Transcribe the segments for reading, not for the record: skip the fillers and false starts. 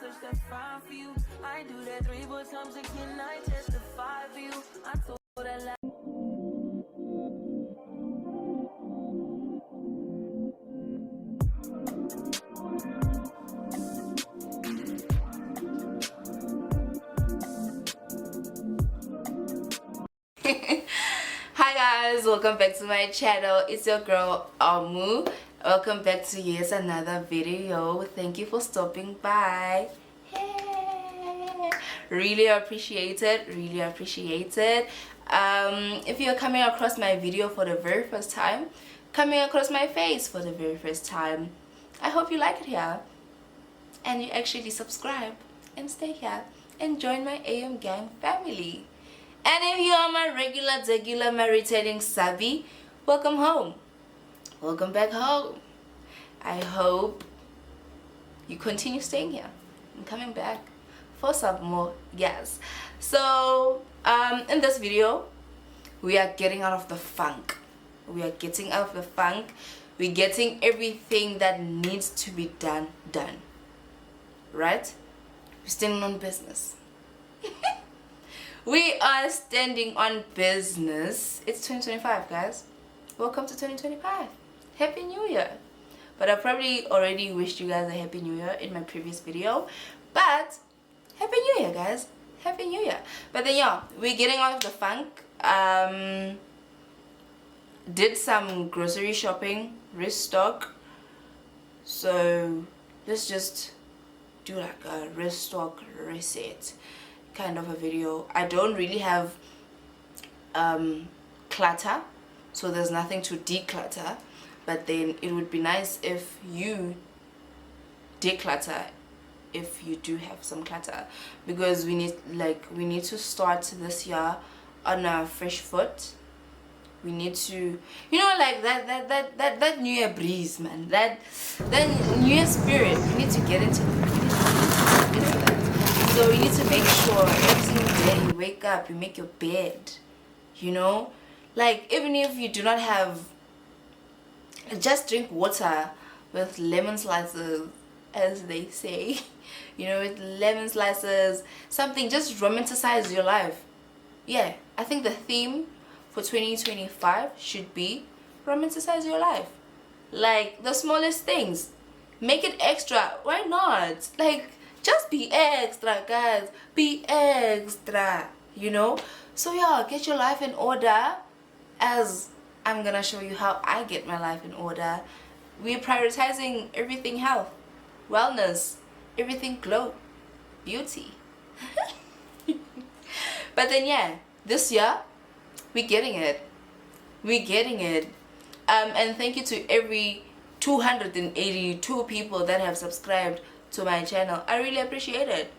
touch, that's fine for you. I do that 3-4 times again, I testify for you. I told that lie. Hi guys, welcome back to my channel. It's your girl Amu. Welcome back to yet another video. Thank you for stopping by. Hey, really appreciate it, really appreciate it. If you're coming across my video for the very first time, coming across my face for the very first time, I hope you like it here and you actually subscribe and stay here and join my AM gang family. And if you are my regular, my returning savvy, welcome home. Welcome back home. I hope you continue staying here and coming back for some more gas. So, in this video, we are getting out of the funk. We are getting out of the funk. We're getting everything that needs to be done. Right? We're standing on business. We are standing on business. It's 2025, guys. Welcome to 2025. Happy New Year. But I probably already wished you guys a Happy New Year in my previous video. But Happy New Year, guys. Happy New Year. But then yeah, we're getting out of the funk. Did some grocery shopping, restock. So let's just do like a restock reset kind of a video. I don't really have clutter, so there's nothing to declutter, but then it would be nice if you declutter if you do have some clutter, because we need to start this year on a fresh foot. We need to, you know, like that New Year breeze, man, that New Year spirit. We need to get into that. So you need to make sure every single day you wake up, you make your bed, you know, like even if you do not have, just drink water with lemon slices, as they say, you know, with lemon slices, something, just romanticize your life. Yeah, I think the theme for 2025 should be romanticize your life. Like the smallest things, make it extra. Why not? Like, just be extra, guys. Be extra, you know. So yeah, get your life in order, as I'm gonna show you how I get my life in order. We're prioritizing everything health, wellness, everything glow, beauty. But then yeah, this year we're getting it. We're getting it. And thank you to every 282 people that have subscribed to my channel. I really appreciate it.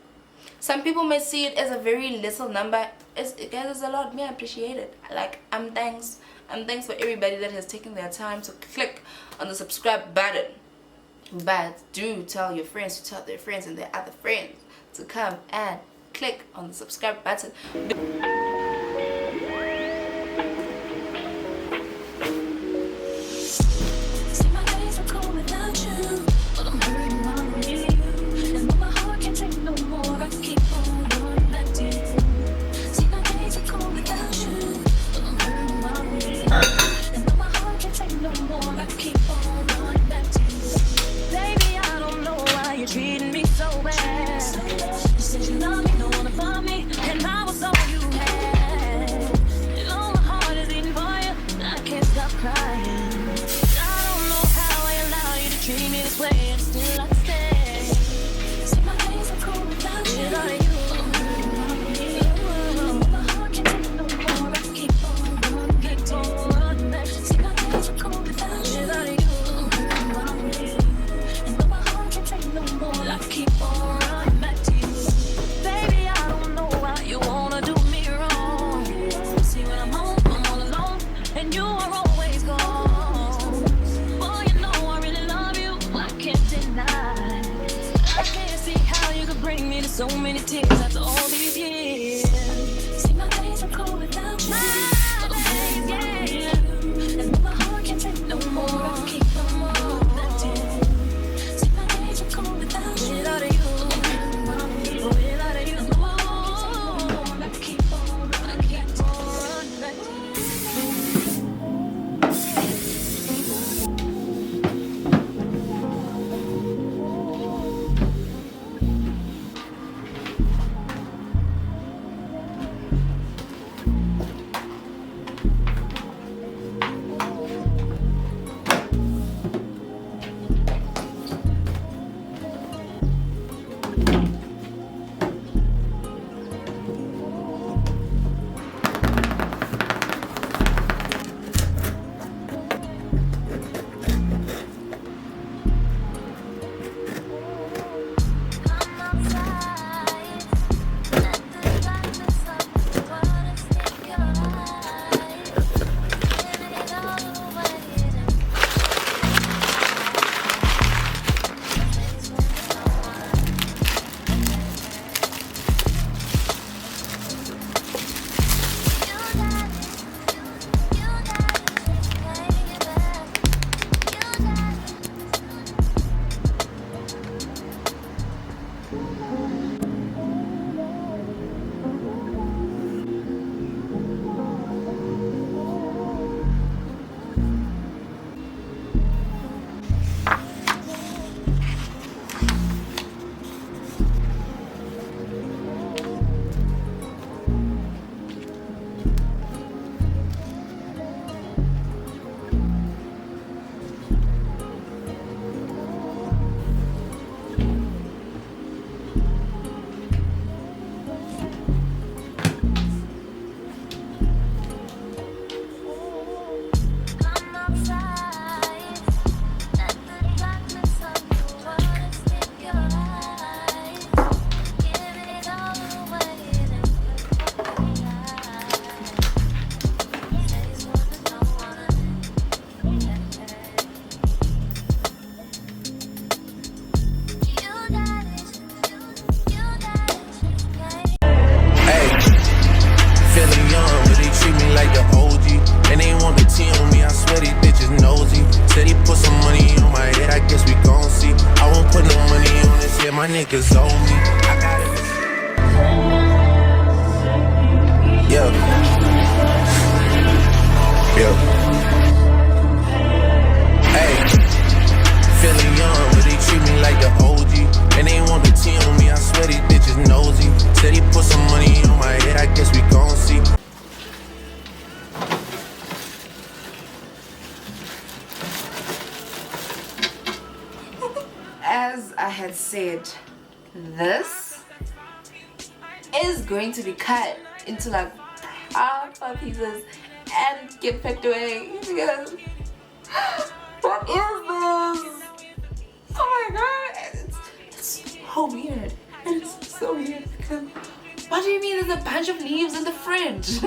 Some people may see it as a very little number. Guys, it's a lot. Me, I appreciate it. Like, I'm thanks for everybody that has taken their time to click on the subscribe button. But do tell your friends to tell their friends and their other friends to come and click on the subscribe button. So many tears after all these years. See, my days are cold without you. My days, yeah. And my heart can't take no more. I keep on that tear. See, my days are cold without you. Without you. my niggas owe me. I got it. Yeah. Yeah. Hey. Feeling young, but they treat me like the OG. And they want the T on me, I swear these bitches nosy. Said he put some money on my head, I guess we gon' see. As I had said, this is going to be cut into like half pieces and get packed away because what is this? Oh my god, it's so weird. It's so weird because what do you mean there's a bunch of leaves in the fridge?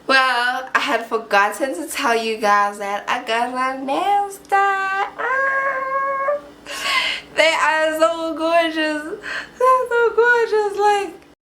Well, I had forgotten to tell you guys that I got my nails done. They are so gorgeous. They're so gorgeous. Like,